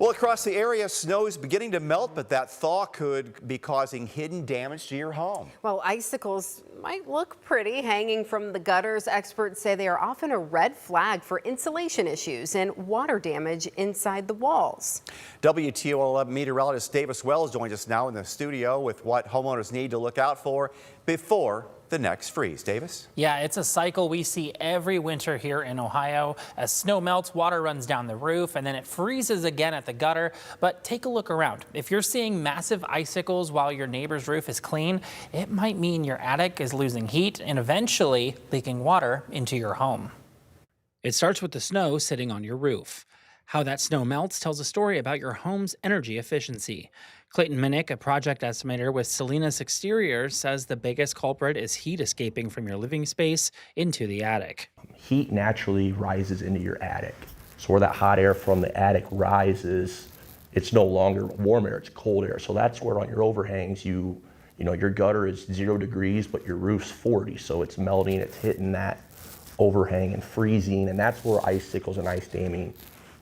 Well, across the area, snow is beginning to melt, but that thaw could be causing hidden damage to your home. Well, icicles might look pretty hanging from the gutters. Experts say they are often a red flag for insulation issues and water damage inside the walls. WTOL meteorologist Davis Wells joins us now in the studio with what homeowners need to look out for before the next freeze. Davis? Yeah, it's a cycle we see every winter here in Ohio. As snow melts, water runs down the roof and then it freezes again at the gutter. But take a look around. If you're seeing massive icicles while your neighbor's roof is clean, it might mean your attic is losing heat and eventually leaking water into your home. It starts with the snow sitting on your roof. How that snow melts tells a story about your home's energy efficiency. Clayton Minnick, a project estimator with Salinas Exteriors, says the biggest culprit is heat escaping from your living space into the attic. Heat naturally rises into your attic. So where that hot air from the attic rises, it's no longer warm air, it's cold air. So that's where on your overhangs, you know, your gutter is 0 degrees, but your roof's 40. So it's melting, it's hitting that overhang and freezing. And that's where icicles and ice damming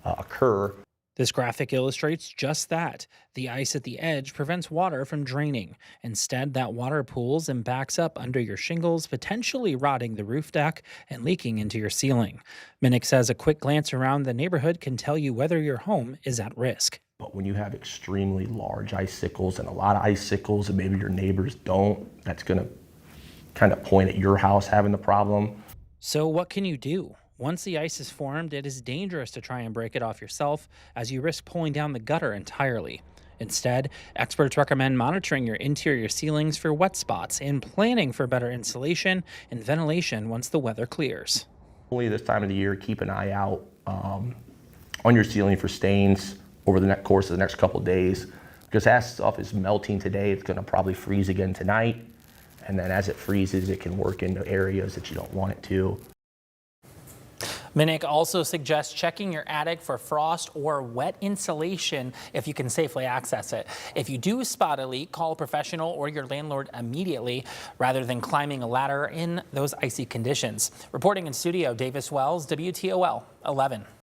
occur. This graphic illustrates just that. The ice at the edge prevents water from draining. Instead, that water pools and backs up under your shingles, potentially rotting the roof deck and leaking into your ceiling. Minnick says a quick glance around the neighborhood can tell you whether your home is at risk. But when you have extremely large icicles and a lot of icicles and maybe your neighbors don't, that's gonna kind of point at your house having the problem. So what can you do? Once the ice is formed, it is dangerous to try and break it off yourself, as you risk pulling down the gutter entirely. Instead, experts recommend monitoring your interior ceilings for wet spots and planning for better insulation and ventilation once the weather clears. Only this time of the year, keep an eye out on your ceiling for stains over the course of the next couple of days, because that stuff is melting today. It's going to probably freeze again tonight, and then as it freezes, it can work into areas that you don't want it to. Minnick also suggests checking your attic for frost or wet insulation if you can safely access it. If you do spot a leak, call a professional or your landlord immediately rather than climbing a ladder in those icy conditions. Reporting in studio, Davis Wells, WTOL 11.